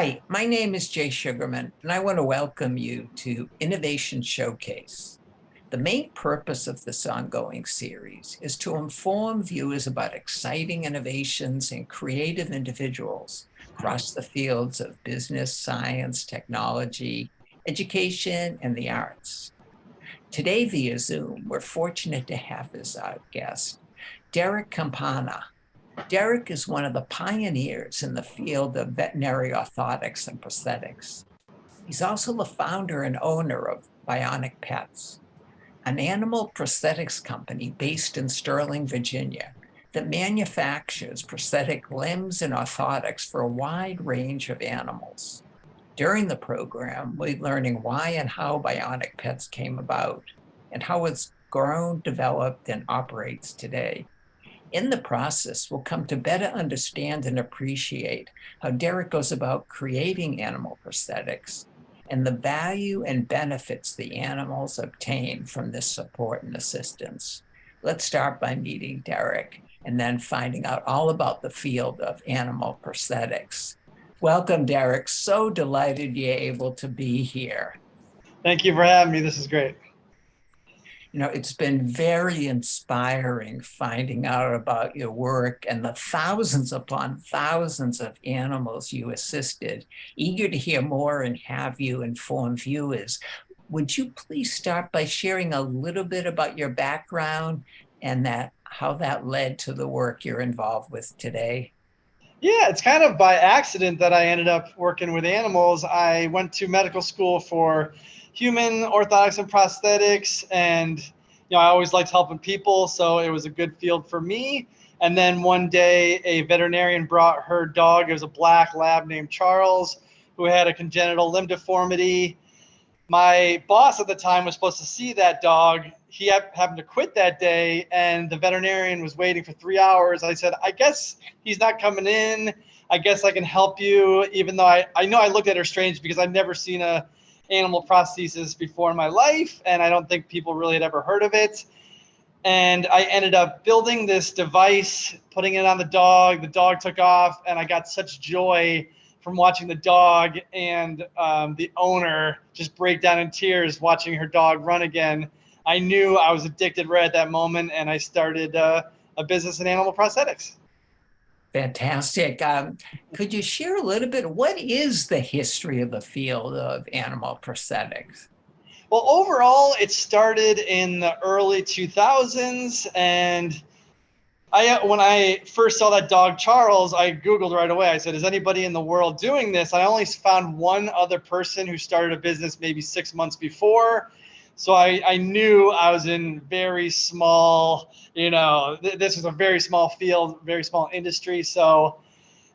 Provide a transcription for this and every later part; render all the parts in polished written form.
Hi, my name is Jay Sugarman, and I want to welcome you to Innovation Showcase. The main purpose of this ongoing series is to inform viewers about exciting innovations and creative individuals across the fields of business, science, technology, education, and the arts. Today, via Zoom, we're fortunate to have as our guest Derrick Campana. Derrick is one of the pioneers in the field of veterinary orthotics and prosthetics. He's also the founder and owner of Bionic Pets, an animal prosthetics company based in Sterling, Virginia, that manufactures prosthetic limbs and orthotics for a wide range of animals. During the program, we're learning why and how Bionic Pets came about and how it's grown, developed, and operates today. In the process, we'll come to better understand and appreciate how Derrick goes about creating animal prosthetics and the value and benefits the animals obtain from this support and assistance. Let's start by meeting Derrick and then finding out all about the field of animal prosthetics. Welcome, Derrick. So delighted you're able to be here. Thank you for having me. This is great. It's been very inspiring finding out about your work and the thousands upon thousands of animals you assisted. Eager to hear more and have you inform viewers. Would you please start by sharing a little bit about your background and how that led to the work you're involved with today? Yeah, it's kind of by accident that I ended up working with animals. I went to medical school for human orthotics and prosthetics, and I always liked helping people, so it was a good field for me. And then one day, a veterinarian brought her dog. It was a black lab named Charles, who had a congenital limb deformity. My boss at the time was supposed to see that dog. He happened to quit that day, and the veterinarian was waiting for 3 hours. I said, I guess he's not coming in. I guess I can help you, even though I know I looked at her strange because I'd never seen a animal prosthesis before in my life, and I don't think people really had ever heard of it. And I ended up building this device, putting it on the dog. The dog took off, and I got such joy from watching the dog and the owner just break down in tears watching her dog run again. I knew I was addicted right at that moment, and I started a business in animal prosthetics. Fantastic. Could you share a little bit? What is the history of the field of animal prosthetics? Well, overall, it started in the early 2000s, and when I first saw that dog, Charles, I Googled right away. I said, is anybody in the world doing this? I only found one other person who started a business maybe 6 months before. So I knew I was in very small, this was a very small field, very small industry. So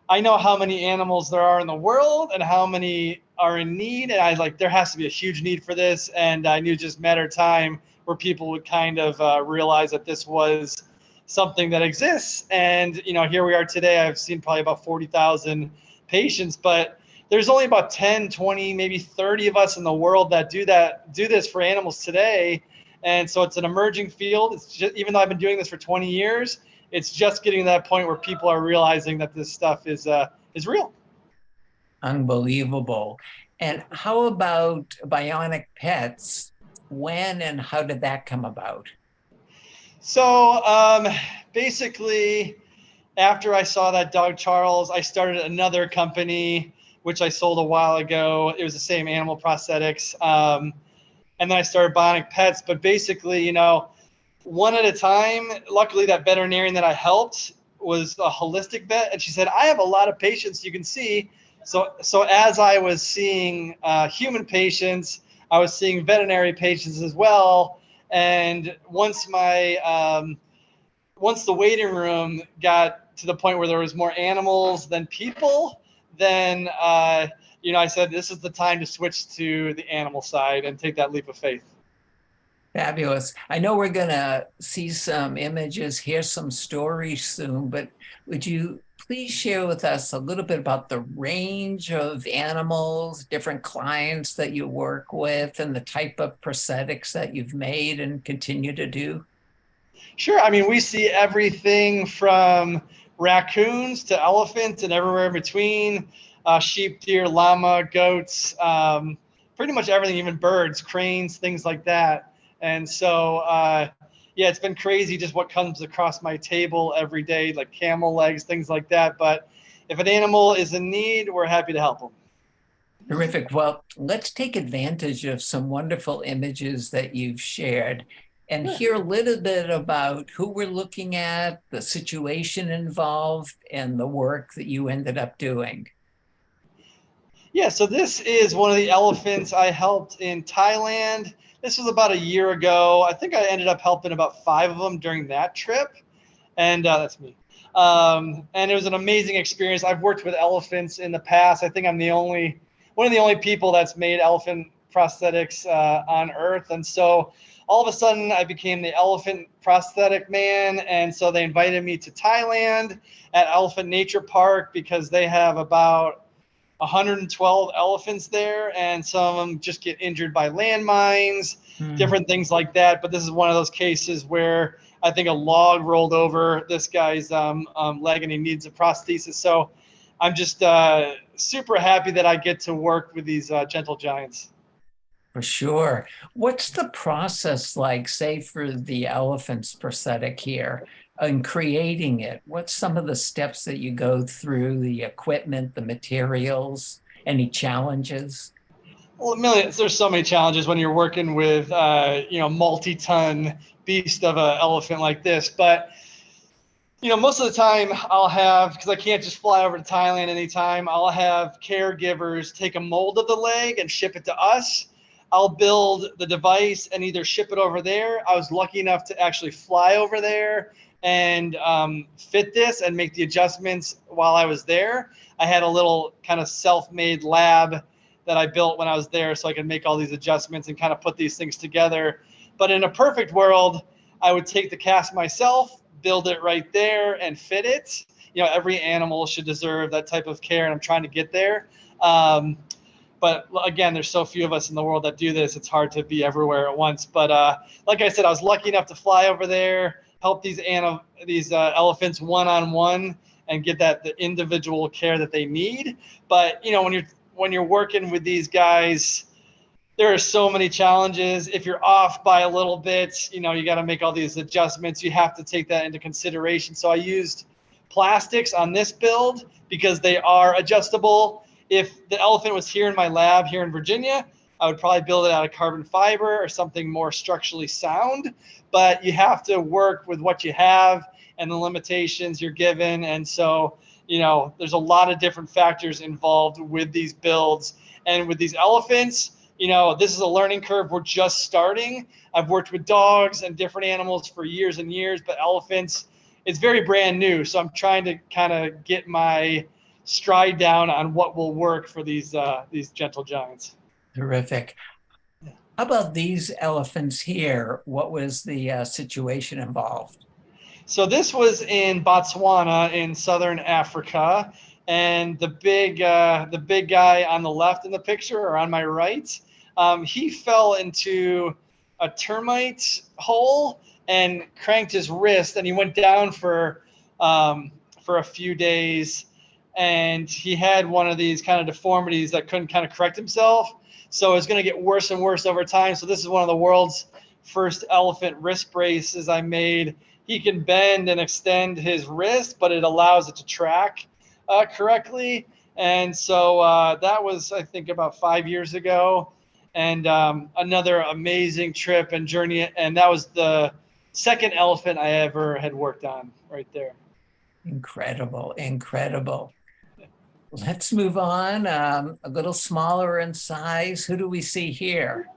I know how many animals there are in the world and how many are in need. And I was like, there has to be a huge need for this. And I knew just a matter of time where people would kind of realize that this was something that exists. And, here we are today. I've seen probably about 40,000 patients, but there's only about 10, 20, maybe 30 of us in the world that do this for animals today. And so it's an emerging field. It's just, even though I've been doing this for 20 years, it's just getting to that point where people are realizing that this stuff is real. Unbelievable. And how about Bionic Pets? When and how did that come about? So basically, after I saw that dog Charles, I started another company, which I sold a while ago. It was the same animal prosthetics. And then I started Bionic Pets. But basically, one at a time. Luckily, that veterinarian that I helped was a holistic vet. And she said, I have a lot of patients you can see. So as I was seeing human patients, I was seeing veterinary patients as well. And once the waiting room got to the point where there was more animals than people, then I said, this is the time to switch to the animal side and take that leap of faith. Fabulous. I know we're going to see some images, hear some stories soon, but would you please share with us a little bit about the range of animals, different clients that you work with, and the type of prosthetics that you've made and continue to do? Sure. I mean, we see everything from raccoons to elephants and everywhere in between. sheep, deer, llama, goats, pretty much everything, even birds, cranes, things like that. And so, yeah, it's been crazy just what comes across my table every day, like camel legs, things like that. But if an animal is in need, we're happy to help them. Terrific. Well, let's take advantage of some wonderful images that you've shared and Sure. hear a little bit about who we're looking at, the situation involved, and the work that you ended up doing. Yeah, so this is one of the elephants I helped in Thailand. This was about a year ago. I think I ended up helping about 5 of them during that trip. And that's me. And it was an amazing experience. I've worked with elephants in the past. I think I'm one of the only people that's made elephant prosthetics on Earth. And so all of a sudden, I became the elephant prosthetic man. And so they invited me to Thailand at Elephant Nature Park because they have about 112 elephants there, and some of them just get injured by landmines, different things like that. But this is one of those cases where I think a log rolled over this guy's leg and he needs a prosthesis. So I'm just super happy that I get to work with these gentle giants. For sure. What's the process like, say, for the elephant's prosthetic here in creating it? What's some of the steps that you go through, the equipment, the materials, any challenges? Well, millions. There's so many challenges when you're working with, multi-ton beast of an elephant like this. But most of the time I'll have, because I can't just fly over to Thailand anytime, I'll have caregivers take a mold of the leg and ship it to us. I'll build the device and either ship it over there. I was lucky enough to actually fly over there and fit this and make the adjustments while I was there. I had a little kind of self-made lab that I built when I was there so I could make all these adjustments and kind of put these things together. But in a perfect world, I would take the cast myself, build it right there and fit it. Every animal should deserve that type of care, and I'm trying to get there. But again, there's so few of us in the world that do this. It's hard to be everywhere at once. But like I said, I was lucky enough to fly over there, help these elephants one-on-one, and get the individual care that they need. But when you're working with these guys, there are so many challenges. If you're off by a little bit, you got to make all these adjustments. You have to take that into consideration. So I used plastics on this build because they are adjustable. If the elephant was here in my lab here in Virginia, I would probably build it out of carbon fiber or something more structurally sound. But you have to work with what you have and the limitations you're given. And so, there's a lot of different factors involved with these builds. And with these elephants, this is a learning curve. We're just starting. I've worked with dogs and different animals for years and years, but elephants, it's very brand new. So I'm trying to kind of get my stride down on what will work for these gentle giants. Terrific. How about these elephants here? What was the situation involved? So this was in Botswana in southern Africa, and the big guy on the left in the picture, or on my right, he fell into a termite hole and cranked his wrist, and he went down for a few days, and he had one of these kind of deformities that couldn't kind of correct himself. So it's going to get worse and worse over time. So this is one of the world's first elephant wrist braces I made. He can bend and extend his wrist, but it allows it to track correctly. And so that was, I think, about 5 years ago. And another amazing trip and journey. And that was the second elephant I ever had worked on right there. Incredible, incredible. Let's move on. A little smaller in size. Who do we see here?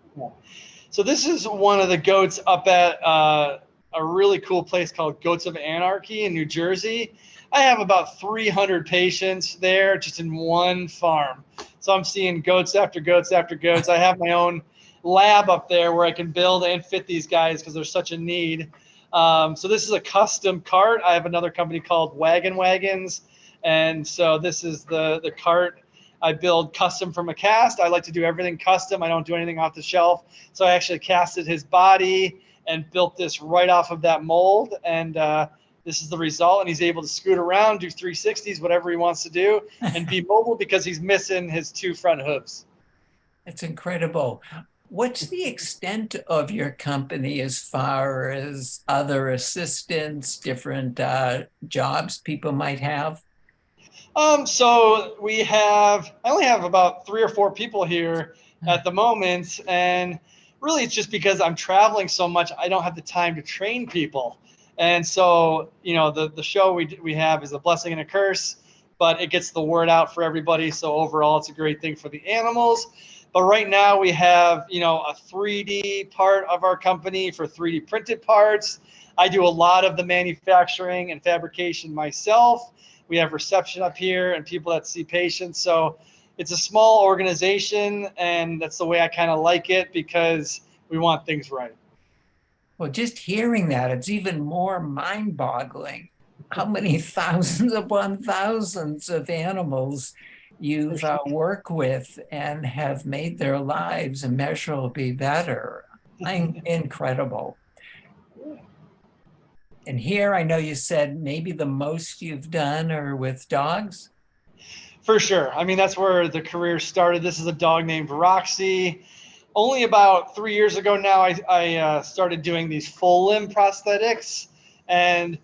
So this is one of the goats up at a really cool place called Goats of Anarchy in New Jersey. I have about 300 patients there just in one farm. So I'm seeing goats after goats after goats. I have my own lab up there where I can build and fit these guys because there's such a need. So this is a custom cart. I have another company called Wagon Wagons. And so this is the cart I build custom from a cast. I like to do everything custom. I don't do anything off the shelf. So I actually casted his body and built this right off of that mold. And This is the result. And he's able to scoot around, do 360s, whatever he wants to do, and be mobile because he's missing his 2 front hooves. It's incredible. What's the extent of your company as far as other assistants, different jobs people might have? So I only have about 3 or 4 people here at the moment. And really it's just because I'm traveling so much, I don't have the time to train people. And so, the show we have is a blessing and a curse, but it gets the word out for everybody. So overall, it's a great thing for the animals. But right now we have, a 3D part of our company for 3D printed parts. I do a lot of the manufacturing and fabrication myself. We have reception up here and people that see patients. So it's a small organization, and that's the way I kind of like it because we want things right. Well, just hearing that, it's even more mind-boggling how many thousands upon thousands of animals you've worked with and have made their lives immeasurably better. Incredible. And here, I know you said maybe the most you've done are with dogs. For sure. I mean, that's where the career started. This is a dog named Roxy. Only about 3 years ago now, I started doing these full limb prosthetics. And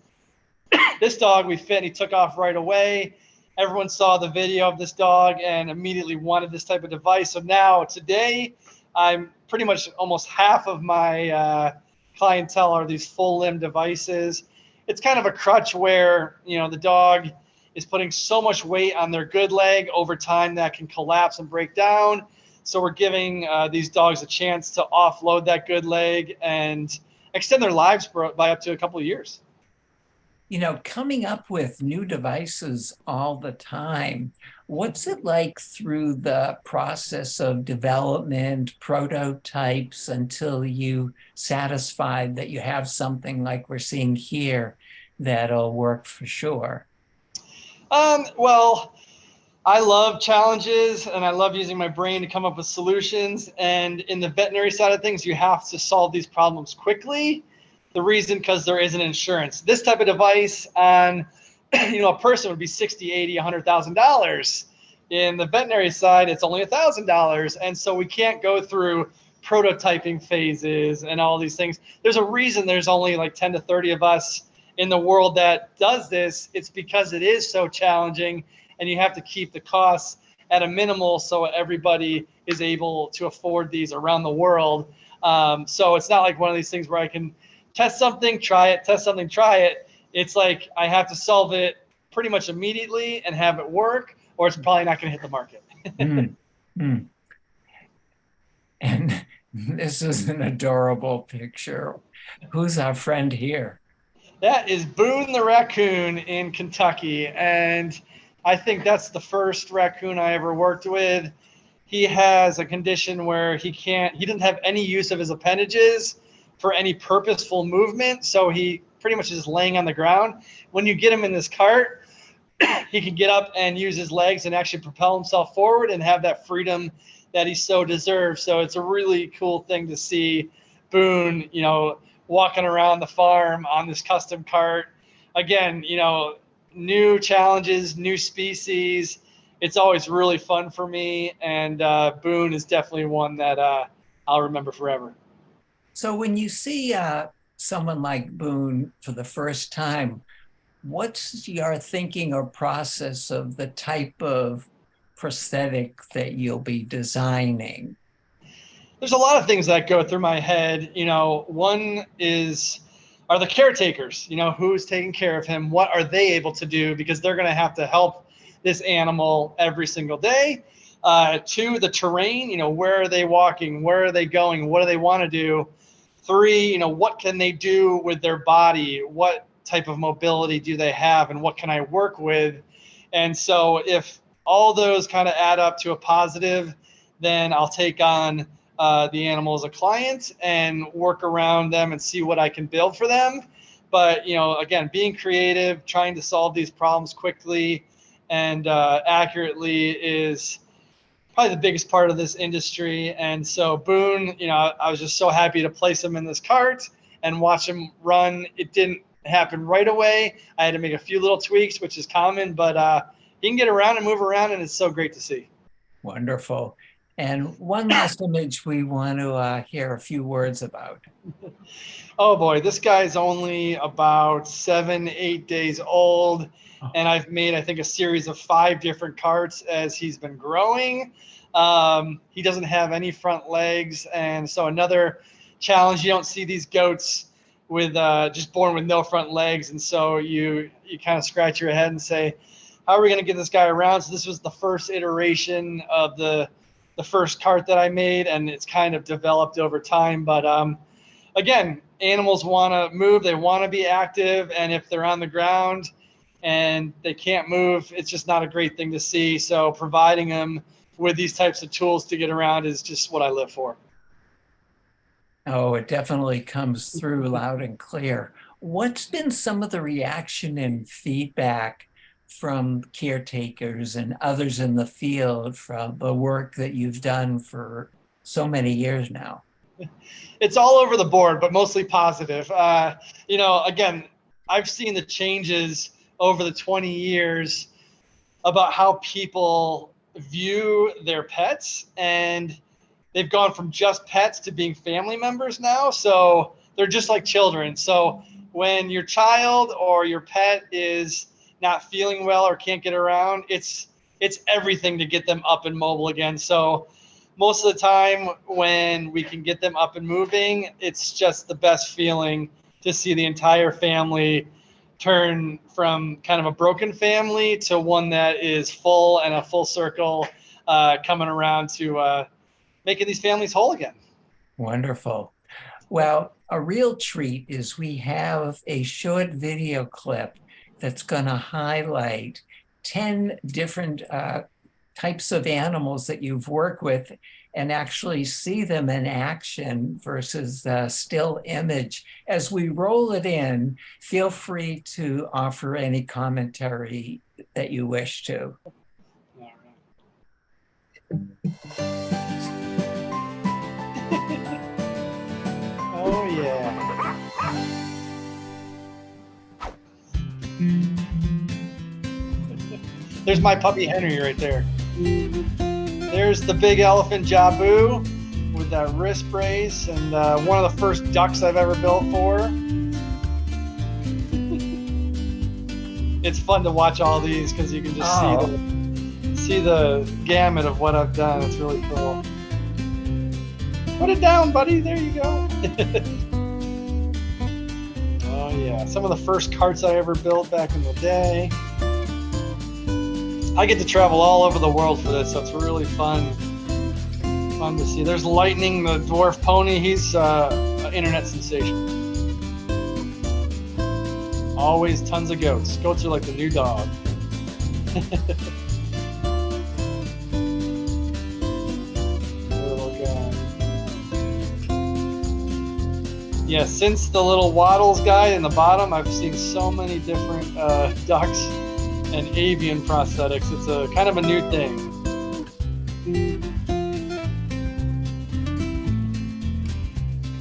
this dog we fit, and he took off right away. Everyone saw the video of this dog and immediately wanted this type of device. So now today, I'm pretty much almost half of my clientele are these full limb devices. It's kind of a crutch where, the dog is putting so much weight on their good leg over time that can collapse and break down. So we're giving these dogs a chance to offload that good leg and extend their lives by up to a couple of years. Coming up with new devices all the time, what's it like through the process of development, prototypes, until you satisfied that you have something like we're seeing here that'll work for sure? Well, I love challenges and I love using my brain to come up with solutions. And in the veterinary side of things, you have to solve these problems quickly. The reason, because there isn't insurance. This type of device on, a person would be $60, $80, $100,000. In the veterinary side, it's only $1,000. And so we can't go through prototyping phases and all these things. There's a reason there's only like 10 to 30 of us in the world that does this. It's because it is so challenging, and you have to keep the costs at a minimal so everybody is able to afford these around the world. So it's not like one of these things where I can test something, try it, test something, try it. It's like I have to solve it pretty much immediately and have it work, or it's probably not going to hit the market. Mm, mm. And this is an adorable picture. Who's our friend here? That is Boone the raccoon in Kentucky. And I think that's the first raccoon I ever worked with. He has a condition where he didn't have any use of his appendages for any purposeful movement. So he pretty much is just laying on the ground. When you get him in this cart, he can get up and use his legs and actually propel himself forward and have that freedom that he so deserves. So it's a really cool thing to see Boone, walking around the farm on this custom cart. Again, new challenges, new species. It's always really fun for me. And Boone is definitely one that I'll remember forever. So when you see someone like Boone for the first time, what's your thinking or process of the type of prosthetic that you'll be designing? There's a lot of things that go through my head. One are the caretakers, who's taking care of him? What are they able to do? Because they're going to have to help this animal every single day. 2, the terrain, where are they walking? Where are they going? What do they want to do? 3, what can they do with their body? What type of mobility do they have? And what can I work with? And so if all those kind of add up to a positive, then I'll take on the animal as a client and work around them and see what I can build for them. But, again, being creative, trying to solve these problems quickly and accurately is probably the biggest part of this industry. And so Boone, I was just so happy to place him in this cart and watch him run. It didn't happen right away. I had to make a few little tweaks, which is common, but he can get around and move around, and it's so great to see. Wonderful. And one last image we want to hear a few words about. Oh boy, this guy's only about 7, 8 days old. And I've made, I think, a series of 5 different carts as he's been growing. He doesn't have any front legs. And so another challenge, you don't see these goats with just born with no front legs. And so you kind of scratch your head and say, how are we going to get this guy around? So this was the first iteration of the first cart that I made, and it's kind of developed over time. But again, animals want to move, they want to be active, and if they're on the ground and they can't move, it's just not a great thing to see. So providing them with these types of tools to get around is just what I live for. Oh, it definitely comes through loud and clear. What's been some of the reaction and feedback from caretakers and others in the field from the work that you've done for so many years now? It's all over the board, but mostly positive. Again, I've seen the changes over the 20 years about how people view their pets, and they've gone from just pets to being family members now. So they're just like children. So when your child or your pet is not feeling well or can't get around, it's everything to get them up and mobile again. So most of the time when we can get them up and moving, it's just the best feeling to see the entire family turn from kind of a broken family to one that is full and a full circle, coming around to making these families whole again. Wonderful. Well, a real treat is we have a short video clip that's going to highlight 10 different types of animals that you've worked with and actually see them in action versus a still image. As we roll it in, feel free to offer any commentary that you wish to. Oh, yeah. There's my puppy Henry right there. There's the big elephant Jabu with that wrist brace, and one of the first ducks I've ever built for. It's fun to watch all these because you can just see the gamut of what I've done. It's really cool. Put it down, buddy. There you go. Oh yeah, some of the first carts I ever built back in the day. I get to travel all over the world for this, so it's really fun to see. There's Lightning, the dwarf pony. He's an internet sensation. Always tons of goats. Goats are like the new dog. Little guy. Yeah, since the little Waddles guy in the bottom, I've seen so many different ducks and avian prosthetics. It's a kind of a new thing.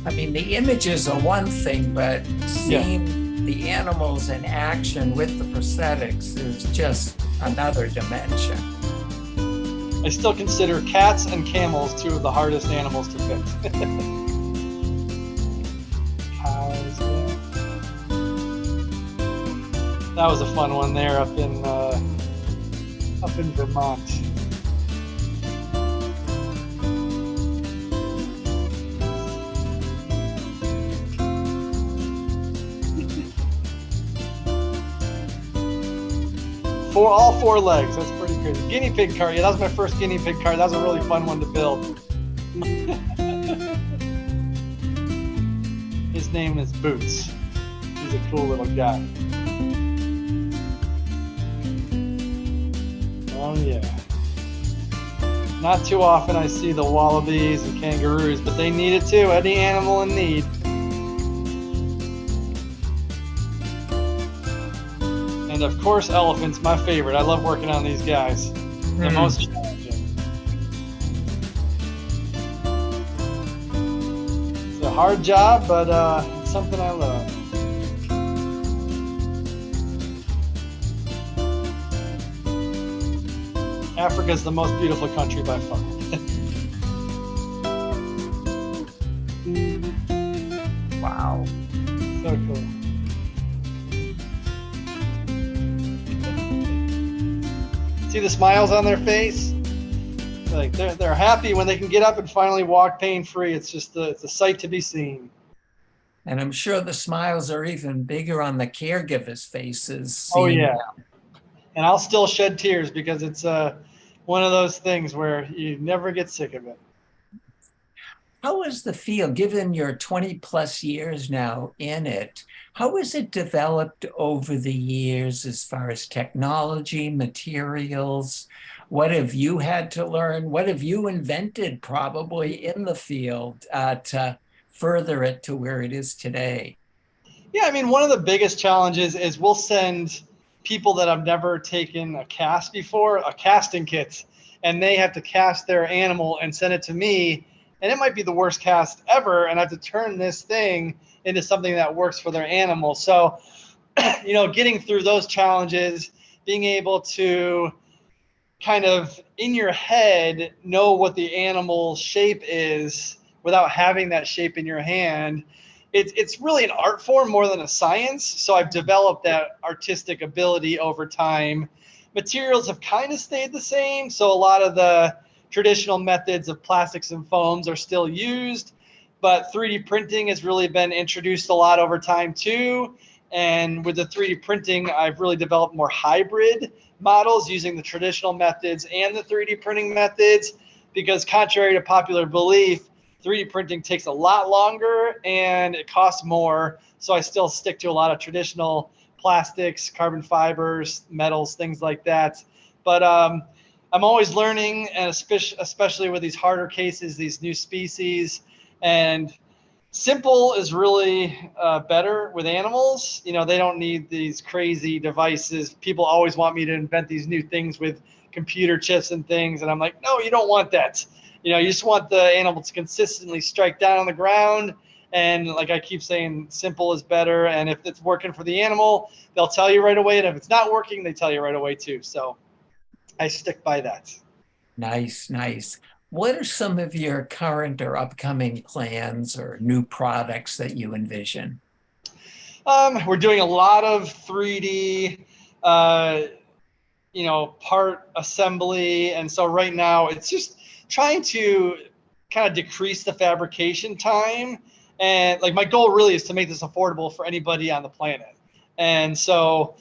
I mean, the images are one thing, but seeing the animals in action with the prosthetics is just another dimension. I still consider cats and camels 2 of the hardest animals to fix. Cows, yeah. That was a fun one there up in Vermont. For all 4 legs, that's pretty crazy. Guinea pig cart, yeah, that was my first guinea pig cart. That was a really fun one to build. His name is Boots. He's a cool little guy. Oh yeah. Not too often I see the wallabies and kangaroos, but they need it too. Any animal in need. And of course, elephants, my favorite. I love working on these guys. The most challenging. It's a hard job, but it's something I love. Africa is the most beautiful country by far. Wow. So cool. See the smiles on their face? Like they're happy when they can get up and finally walk pain-free. It's a sight to be seen. And I'm sure the smiles are even bigger on the caregivers' faces. Oh Seeing yeah. And I'll still shed tears because it's one of those things where you never get sick of it. How is the field, given your 20 plus years now in it, how has it developed over the years as far as technology, materials? What have you had to learn? What have you invented probably in the field to further it to where it is today? Yeah, I mean, one of the biggest challenges is we'll send people that have never taken a cast before, a casting kit, and they have to cast their animal and send it to me. And it might be the worst cast ever. And I have to turn this thing into something that works for their animal. So, getting through those challenges, being able to kind of in your head know what the animal shape is without having that shape in your hand, it's really an art form more than a science. So I've developed that artistic ability over time. Materials have kind of stayed the same. So a lot of the traditional methods of plastics and foams are still used, but 3D printing has really been introduced a lot over time too. And with the 3D printing, I've really developed more hybrid models using the traditional methods and the 3D printing methods, because contrary to popular belief, 3D printing takes a lot longer and it costs more. So I still stick to a lot of traditional plastics, carbon fibers, metals, things like that. But I'm always learning, and especially with these harder cases, these new species. And simple is really better with animals. They don't need these crazy devices. People always want me to invent these new things with computer chips and things. And I'm like, no, you don't want that. You just want the animal to consistently strike down on the ground. And like I keep saying, simple is better. And if it's working for the animal, they'll tell you right away. And if it's not working, they tell you right away too. So I stick by that. Nice, nice. What are some of your current or upcoming plans or new products that you envision? We're doing a lot of 3D, part assembly. And so right now it's just trying to kind of decrease the fabrication time. And like my goal really is to make this affordable for anybody on the planet. And so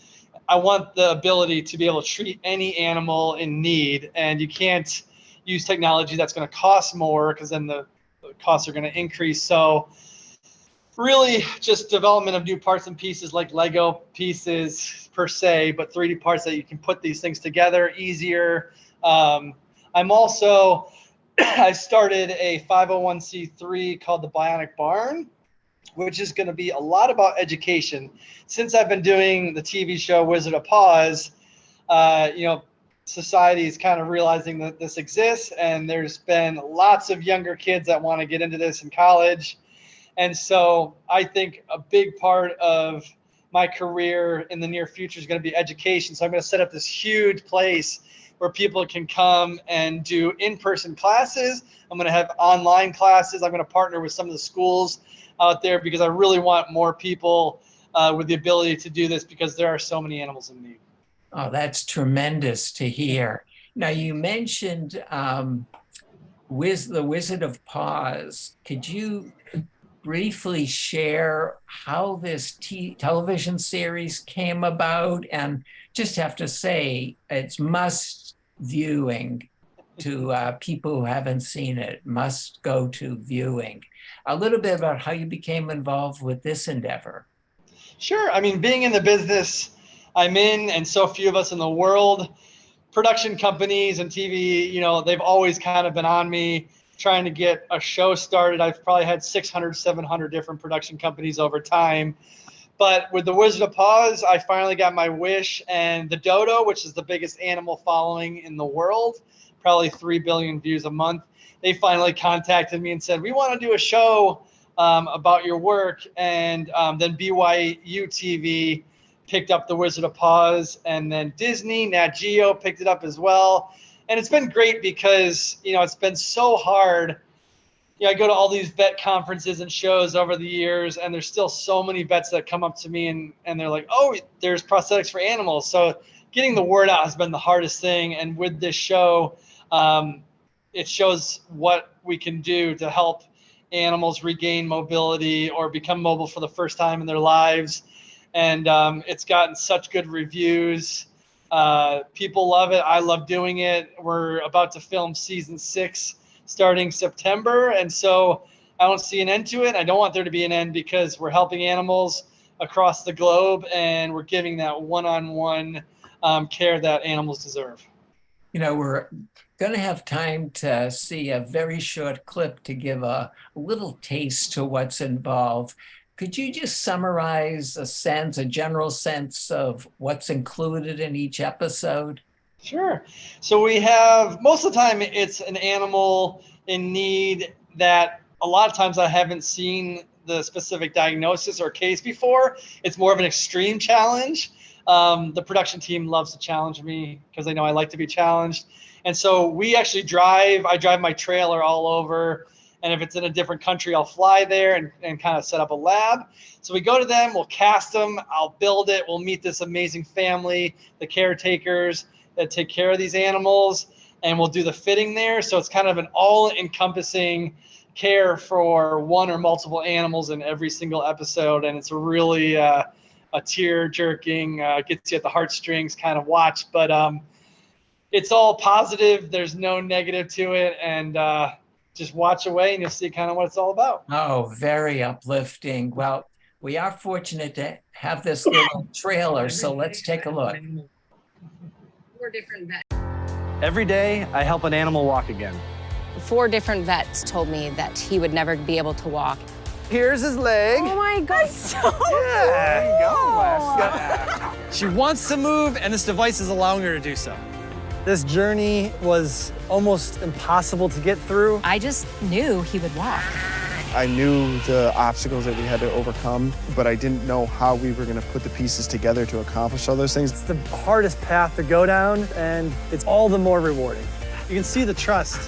I want the ability to be able to treat any animal in need. And you can't use technology that's going to cost more, because then the costs are going to increase. So really just development of new parts and pieces like Lego pieces per se, but 3D parts that you can put these things together easier. I'm also, I started a 501c3 called the Bionic Barn, which is going to be a lot about education. Since I've been doing the TV show Wizard of Paws, society is kind of realizing that this exists, and there's been lots of younger kids that want to get into this in college. And so I think a big part of my career in the near future is going to be education. So I'm going to set up this huge place where people can come and do in-person classes. I'm going to have online classes. I'm going to partner with some of the schools out there, because I really want more people with the ability to do this, because there are so many animals in need. Oh, that's tremendous to hear. Now, you mentioned the Wizard of Paws. Could you briefly share how this television series came about? And just have to say, it's must viewing to people who haven't seen it, must go to viewing. A little bit about how you became involved with this endeavor. Sure. I mean, being in the business I'm in, and so few of us in the world, production companies and TV, they've always kind of been on me trying to get a show started. I've probably had 600, 700 different production companies over time. But with the Wizard of Paws, I finally got my wish. And the dodo, which is the biggest animal following in the world, probably 3 billion views a month, they finally contacted me and said, we want to do a show about your work. And then BYU TV picked up the Wizard of Paws, and then Disney, Nat Geo picked it up as well. And it's been great because, it's been so hard. I go to all these vet conferences and shows over the years, and there's still so many vets that come up to me and they're like, oh, there's prosthetics for animals. So getting the word out has been the hardest thing. And with this show, it shows what we can do to help animals regain mobility or become mobile for the first time in their lives. And it's gotten such good reviews. People love it. I love doing it. We're about to film season 6 starting September. And so I don't see an end to it. I don't want there to be an end because we're helping animals across the globe and we're giving that one-on-one care that animals deserve. We're going to have time to see a very short clip to give a little taste to what's involved. Could you just summarize a general sense of what's included in each episode? Sure. So we have, most of the time, it's an animal in need that a lot of times I haven't seen the specific diagnosis or case before. It's more of an extreme challenge. The production team loves to challenge me because they know I like to be challenged. And so we actually I drive my trailer all over. And if it's in a different country, I'll fly there and kind of set up a lab. So we go to them, we'll cast them, I'll build it. We'll meet this amazing family, the caretakers that take care of these animals, and we'll do the fitting there. So it's kind of an all-encompassing care for one or multiple animals in every single episode. And it's really a tear-jerking, gets you at the heartstrings kind of watch. But it's all positive. There's no negative to it. And just watch away and you'll see kind of what it's all about. Oh, very uplifting. Well, we are fortunate to have this little trailer, so let's take a look. 4 different vets. Every day, I help an animal walk again. 4 different vets told me that he would never be able to walk. Here's his leg. Oh my God, so There you go, Les. She wants to move, and this device is allowing her to do so. This journey was almost impossible to get through. I just knew he would walk. I knew the obstacles that we had to overcome, but I didn't know how we were going to put the pieces together to accomplish all those things. It's the hardest path to go down, and it's all the more rewarding. You can see the trust.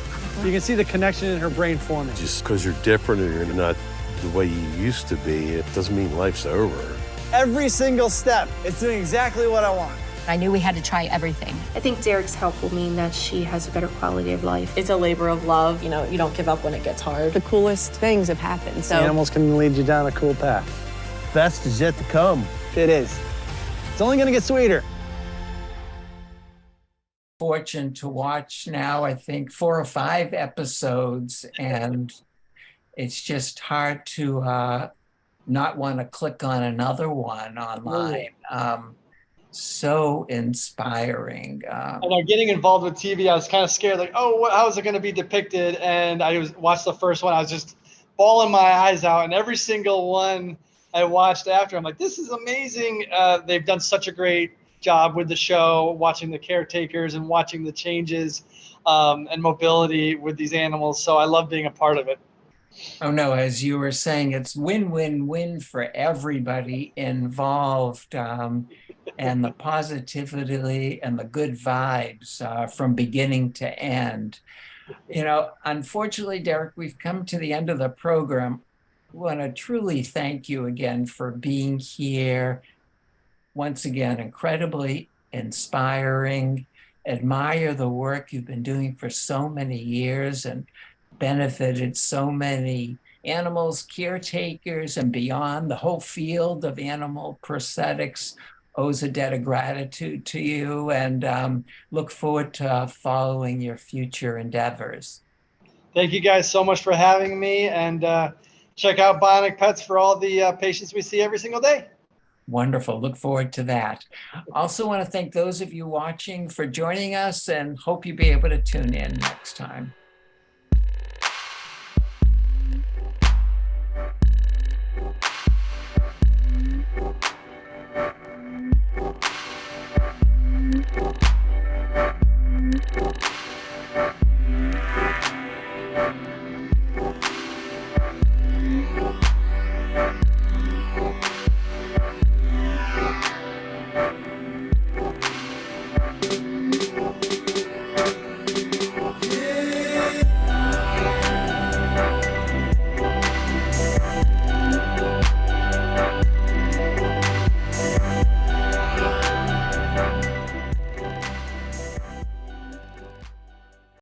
You can see the connection in her brain forming. Just because you're different or you're not the way you used to be, it doesn't mean life's over. Every single step, it's doing exactly what I want. I knew we had to try everything. I think Derrick's help will mean that she has a better quality of life. It's a labor of love. You don't give up when it gets hard. The coolest things have happened. So Animals can lead you down a cool path. Best is yet to come. It is. It's only going to get sweeter. Fortunate to watch now, I think, 4 or 5 episodes, and it's just hard to not want to click on another one online. So inspiring. And getting involved with TV, I was kind of scared, like, oh, how is it going to be depicted? And I watched the first one. I was just bawling my eyes out. And every single one I watched after, I'm like, this is amazing. They've done such a great job with the show, watching the caretakers and watching the changes and mobility with these animals. So I love being a part of it. Oh, no, as you were saying, it's win-win-win for everybody involved. And the positivity and the good vibes from beginning to end. Unfortunately, Derrick, we've come to the end of the program. I want to truly thank you again for being here. Once again, incredibly inspiring. Admire the work you've been doing for so many years and benefited so many animals, caretakers, and beyond. The whole field of animal prosthetics owes a debt of gratitude to you, and look forward to following your future endeavors. Thank you guys so much for having me, and check out Bionic Pets for all the patients we see every single day. Wonderful. Look forward to that. Also want to thank those of you watching for joining us and hope you'll be able to tune in next time.